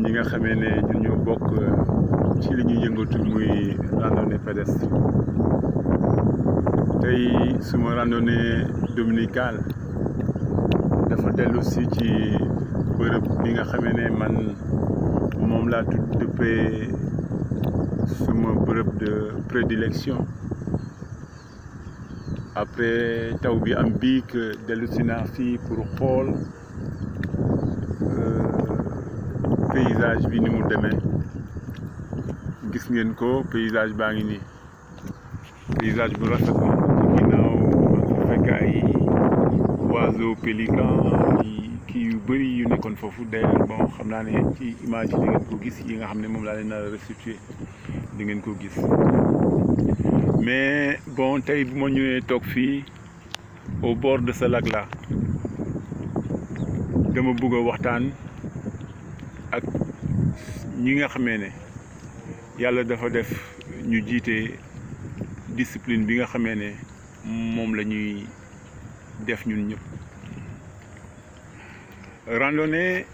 ñun ñi nga xamee ne ñun ñoo bokk ci li ñuy yëngatu muy randonnée pédestre tey suma randonnée dominicale dafa dellu si ci bërëb bi nga xamee ne man moom laa duppee suma bërëb de prédilection après taw bi am bii que dellu si naa fii pour xool paysage bi ni mu demee gis ngeen ko paysage baa ngi nii paysage bu rafet la ci ginnaaw fekk ay oiseaux pélicans kii yu bëri yu nekkoon foofu d'ailleurs bon xam naa ne ci image yi di ngeen ko gis yi nga xam ne moom laa leen nar a restituer di ngeen ko gis mais bon tey bu ma ñëwee toog fii au bord de ce lac là dama bëgg a waxtaan ak ñi nga xamee ne yàlla dafa def ñu jiite discipline bi nga xamee ne moom la ñuy def ñun ñëpp. Randonnée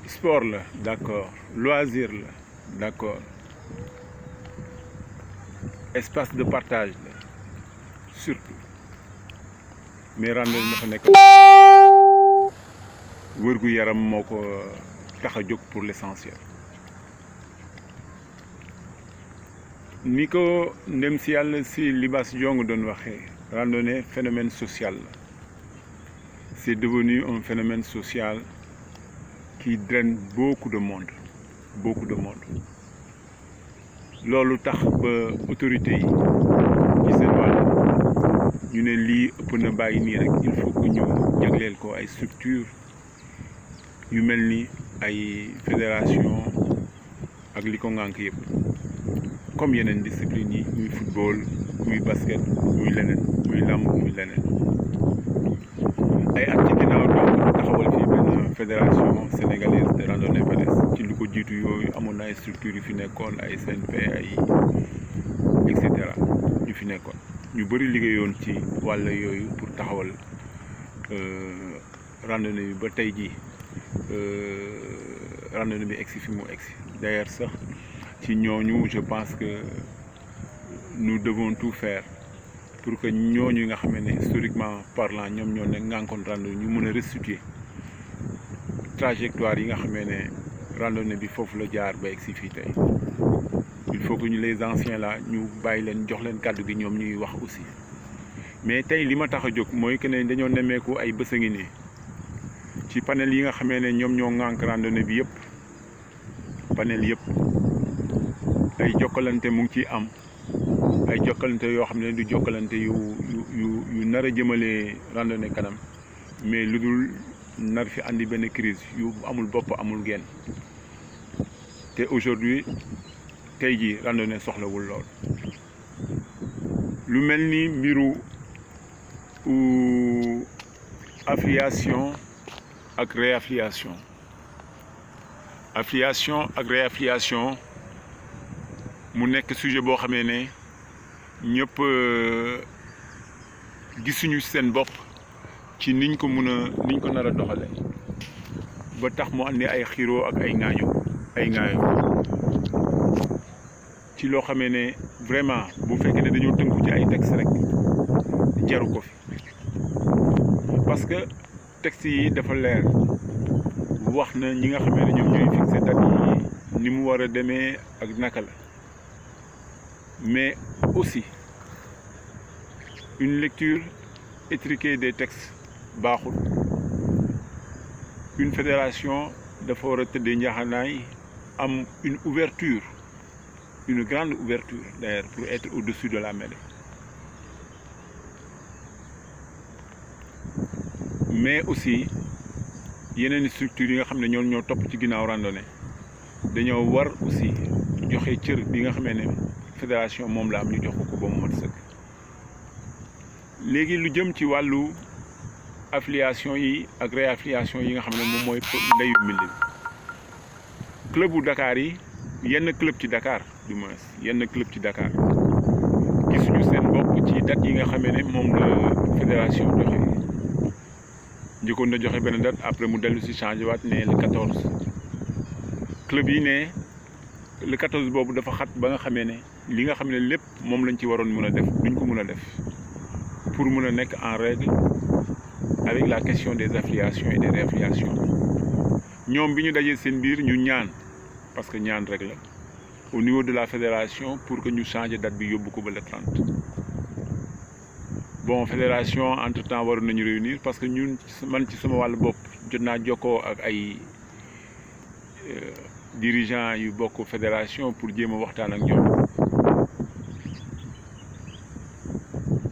sport la d'accord, loisir la d'accord, espace de partage la surtout, mais randonnée dafa nekk wërgu yaram moo ko tax a jóg pour l'essentiel. ni ko ndem si yàlla si Libaas Jong doon waxee randonnée phénomène social la c'est devenu un phénomène social qui draine beaucoup de monde loolu tax ba autorités yi ci seen wàll ñu ne lii ëpp na bàyyi nii rek il faut que ñu jagleel ko ay structures yu mel ni ay fédération ak li ko ngànk yëpp comme yeneen discipline yi muy football muy basket muy leneen muy làmb muy leneen ay at ci ginnaaw donc taxawal fii benn fédération sénégalaise de randonnée pédestre ci lu ko jiitu yooyu amoon na ay structures yu fi nekkoon ay CNP ay et cetera yu fi nekkoon ñu bëri liggéeyoon ci wàll yooyu pour taxawal randonnée bi ba tey jii randonnée bi egsi fi mu egsi d'ailleurs sax ci ñooñu je pense que nous devons tout faire pour que ñooñu nga xam ne historiquement parlant ñoom ñoo ne ngànkoon randonnée ñu mën a restituer trajectoire yi nga xamee ne randonnée bi foofu la jaar ba egsi fii tey il faut que ñu les anciens là ñu bàyyi leen jox leen kàddu gi ñoom ñuy wax aussi mais tey li ma tax a jóg mooy que ne dañoo nemmeeku ay bës a ngi nii ci panel yi nga xamee ne ñoom ñoo ŋànk randonnée bi yëpp panel yëpp ay jokkalante mu ngi ciy am ay jokkalante yoo xam ne du jokkalante yu nar a jëmale randonnée kanam mais lu dul nar fi andi benn crise yu amul bopp amul genn te aujourd'hui tey jii randonnée soxlawul lool lu mel ni mbiru affiliation ak réaffiliation ak réaffiliation mu nekk sujet boo xamee ne ñëpp gisuñu seen bopp ci niñ ko nar a doxale ba tax mu andi ay xiroo ak ay ŋaaño ci loo xamee ne vraiment bu fekkee ne dañoo tënku ci ay textes rek jaru ko fi parce que textes yi dafa leer wax na ñi nga xamee ne ñoom ñooy fixé date yi ni mu war a demee ak naka la mais aussi une lecture étriquée des textes baaxul une fédération dafa war a tëddee njaaxanaay am une grande ouverture d'ailleurs pour être au-dessus de la mêlée mais aussi yeneen structures yi nga xam ne ñoo topp ci ginnaaw randonnée dañoo war aussi joxe cër bi nga xamee ne fédération moom la am ñu jox ko ba mu mat sëkk léegi lu jëm ci wàllu affiliation yi ak réaffiliation yi nga xam ne moom mooy ndeyu mbind club bu Dakar yi yenn club ci Dakar du moins yenn club ci Dakar gisuñu seen bopp ci date yi nga xamee ne moom la fédération joxe njëkkoon na joxe benn date après mu dellu si changé waat ne le 14 club yi ne le 14 boobu dafa xat ba nga xamee ne li nga xam ne lépp moom lañ ci waroon mën a def duñ ko mën a def pour mën a nekk en règle avec la question des affiliations et des réaffiliations ñoom bi ñu dajee seen biir ñu ñaan parce que ñaan rek la au niveau de la fédération pour que ñu changer date bi yóbbu ko ba le 30 bon fédération entre temps waroon nañu réunir parce que ñun man ci sama wàllu bopp jot naa jokkoo ak ay dirigeants yu bokk fédération pour jéem a waxtaan ak ñoom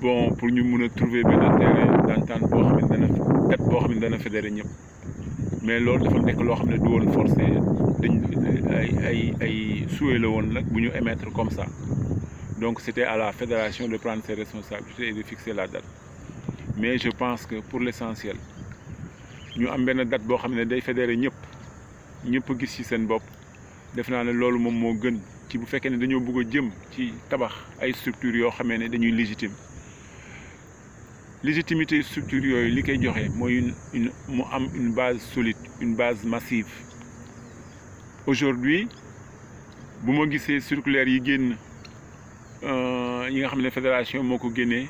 bon pour ñu mun a trouver benn terrain d'entente boo xam ne dana date boo xam ne dana fédéré ñëpp mais loolu dafa nekk loo xam ne du woon forcé dañ ay souhait la woon nag bu ñu émettre comme ça donc c'était à la fédération de prendre ses responsabilités et de fixer la date mais je pense que pour l'essentiel ñu am benn date boo xam ne day fédéré ñëpp gis ci seen bopp def naa ne loolu moom moo gën ci bu fekkee ne dañoo bëgg a jëm ci tabax ay structures yoo xamee ne dañuy légitimité structure yooyu li koy joxe mooy mu am une base solide une base massive aujourd'hui bu ma gisee circulaire yi génn yi nga xam ne fédération moo ko génnee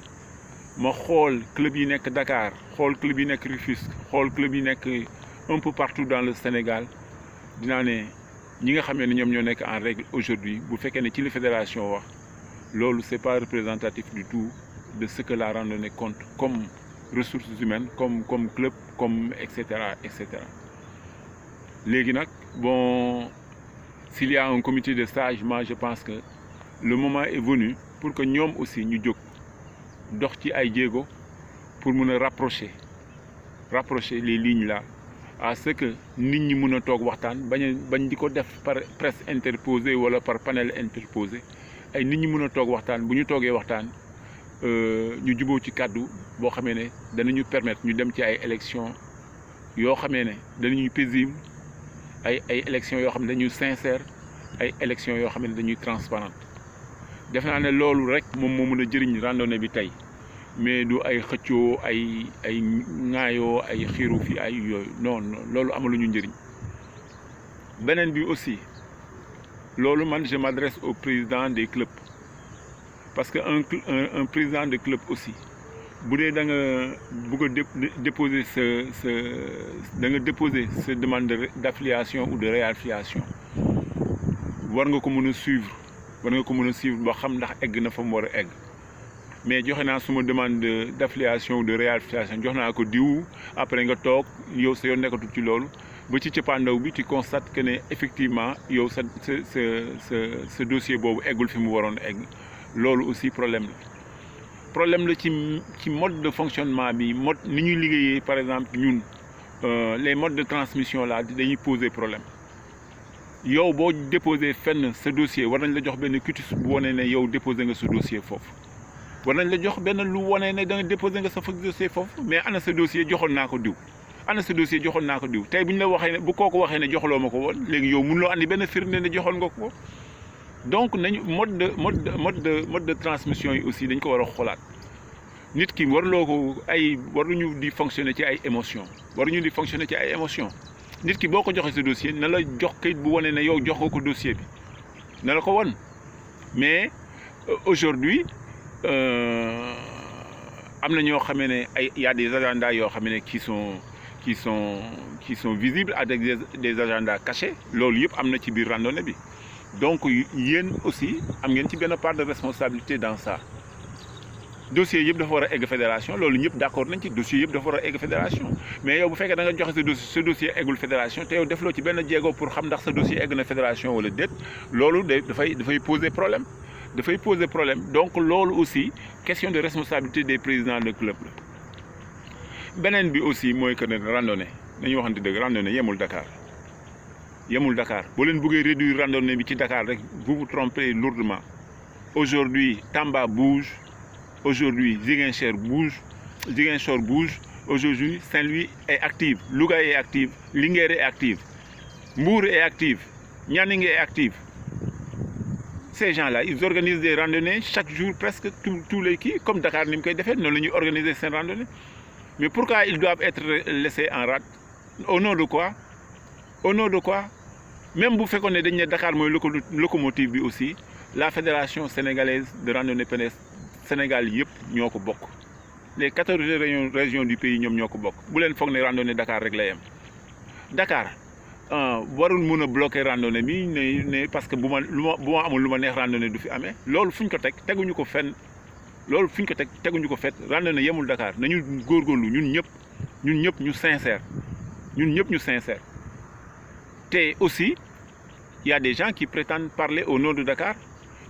ma xool club yi nekk Dakar xool club yi nekk Rufisque xool club yi nekk un peu partout dans le Sénégal dinaa ne ñi nga xam ne ñoom ñoo nekk en règle aujourd'hui bu fekkee ne ci la fédération wax loolu c'est pas représentatif du tout de ce que la randonnée compte comme ressources humaines comme club comme et cetera léegi nag bon s'il y a un comité de sage moi je pense que le moment est venu pour que ñoom aussi ñu jóg dox ci ay jéego pour mën a rapprocher les lignes là à ce que nit ñi mën a toog waxtaan bañ di ko def par presse interposée wala par panel interposé ay nit ñi mën a toog waxtaan bu ñu toogee waxtaan ñu juboo ci kàddu boo xamee ne danañu permettre ñu dem ci ay élections yoo xamee ne danañuy paisible ay élections yoo xam ne dañuy sincère ay élections yoo xam ne dañuy transparente def naa ne loolu rek moom moo mën a jëriñ randonnée bi tey mais du ay xëccoo ay ŋaayoo ay xiiru fi ay yooyu non loolu amaluñu njëriñ beneen bi aussi loolu man je m'adresse au président des clubs parce que un président de club aussi bu dee da nga bëgg a déposer da nga déposer sa demande d'affiliation ou de réaffiliation war nga ko mën a suivre ba xam ndax egg na fa mu war a egg mais joxe naa suma demande d'affiliation ou de réaffiliation jox naa ko diw après nga toog yow sa yoon nekkatu ci loolu ba ci cëppaandaw bi tu constates que ne effectivement yow sa dossier boobu eggul fi mu waroon egg loolu aussi problème la ci mode de fonctionnement bi ni ñuy liggéeyee par exemple ñun les modes de transmission là dañuy poser problème yow boo déposé fenn sa dossier war nañ la jox benn quitus bu wane ne yow déposé nga sa dossier foofu war nañ la jox benn lu wane ne da nga déposé nga sa dossier foofu mais ana sa dossier joxoon naa ko diw tey bu ñu la waxee ne bu kooku waxee ne joxaloo ma ko woon léegi yow mënuloo andi benn firnde ne joxoon nga ko donc nañu mode de transmission yi aussi dañ ko war a xoolaat nit ki waruñu di fonctionner ci ay émotions nit ki boo ko joxee sa dossier na la jox kayit bu wane ne yow jox nga ko dossier bi na la ko won mais aujourd'hui am na ñoo xamee ne y a des agendas yoo xam ne qui sont visibles avec des agendas cachés loolu yëpp am na ci biir randonnée bi donc yéen aussi am ngeen ci benn part de responsabilité dans ça dossier yëpp dafa war a egg fédération loolu ñëpp d'accord nañ ci dossier yëpp dafa war a egg fédération mais yow bu fekkee da nga joxe sa dossier eggul fédération te yow defloo ci benn jéego pour xam ndax sa dossier egg na fédération wala déet loolu dafay poser problème donc loolu aussi question de responsabilité des présidents de club la beneen bi aussi mooy que ne randonnée nañu waxante dëgg randonnée yemul Dakar boo leen bëggee réduire randonnée bi ci Dakar rek vous vous trompez lourdement aujourd'hui Tamba bouge aujourd'hui Ziguinchor bouge aujourd'hui Saint-Louis est active Louga est active Linguère est active Mbour est active Nianing est active ces gens-là ils organisent des randonnées chaque jour presque tous les kii comme Dakar ni mu koy defee noonu la ñuy organiser seen randonnée mais pourquoi ils doivent être laissés en rade au nom de quoi même bu fekkoon ne dañ ne Dakar mooy locomotive bi aussi la fédération sénégalaise de randonnée pédestre Sénégal yëpp ñoo ko bokk les 14 régions du pays ñoom ñoo ko bokk bu leen foog ne randonnée Dakar rek la yem Dakar warul mën a bloquer randonnée bi ne parce que bu ma amul lu ma neex randonnée du fi amee loolu fu ñu ko teg teguñu ko fenn loolu fu ñu ko teg teguñu ko fet randonnée yemul Dakar nañu góorgóorlu ñun ñëpp ñu sincère te aussi il y a des gens qui prétendent parler au nom de Dakar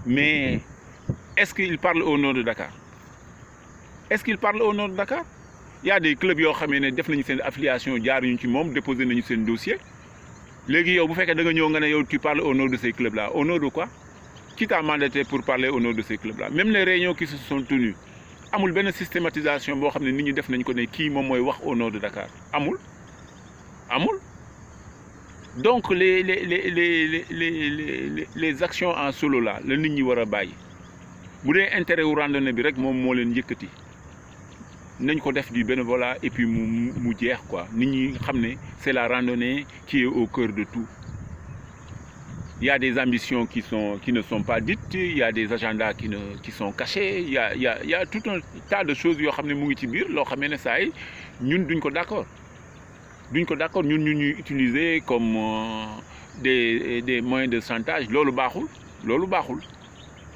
mais est-ce qu'ils parlent au nom de Dakar est-ce qu'ils parlent au nom de Dakar il y a des clubs yoo xamee ne def nañu seen affiliation jaaruñu ci moom déposé nañu seen dossier léegi yow bu fekkee da nga ñëw nga ne yow tu parles au nom de ces clubs là au nom de quoi qui t'a mandaté pour parler au nom de ces clubs là même les réunions qui se sont tenues amul benn systématisation boo xam ne nit ñi def nañ ko ne kii moom mooy wax au nom de Dakar amul donc les actions en solo là la nit ñi war a bàyyi bu dee intérêt wu randonnée bi rek moom moo leen yëkkati nañ ko def du bénévolat et puis mu jeex quoi nit ñi xam ne c'est la randonnée qui est au cœur de tout. Il y a des ambitions qui ne sont pas dites, il y a des agendas qui sont cachés, il y a tout un tas de choses yoo xam ne mu ngi ci biir loo xam ne saa yi ñun duñ ko d'accord ñun ñuy utiliser comme des moyens de chantage loolu baaxul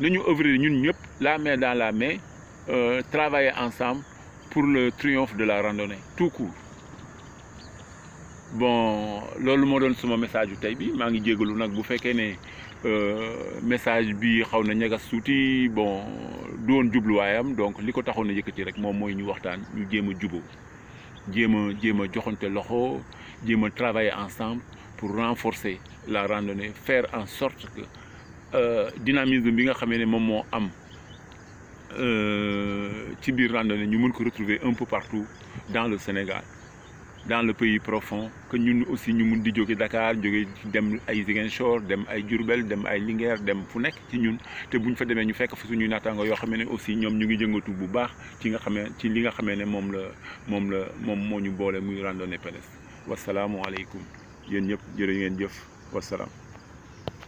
nañu œuvrer ñun ñëpp la main dans la main travailler ensemble pour le triomphe de la randonnée tout court. Bon loolu moo doon suma message yu tey bi maa ngi jégalu nag bu fekkee ne message bi xaw na ñagas tuuti bon du woon jubluwaayam donc li ko taxoon na yëkkati rek moom mooy ñu waxtaan ñu jéem a jubóo jéem a joxante loxo jéem a travailler ensemble pour renforcer la randonnée faire en sorte que dynamisme bi nga xamee ne moom moo am ci biir randonnée ñu mën ko retrouver un peu partout dans le Sénégal dans le pays profond que ñun aussi ñu mun di jóge Dakar jóge dem ay Ziguinchor dem ay Diourbel dem ay Linguère dem fu nekk ci ñun te buñ fa demee ñu fekk fa suñuy naataango yoo xam ne aussi ñoom ñu ngi jëngatu bu baax ci li nga xamee ne moom moo ñu boole muy randonnée pédestre wasalaamualeykum yéen ñëpp jërë ngeen jëf wasalaam.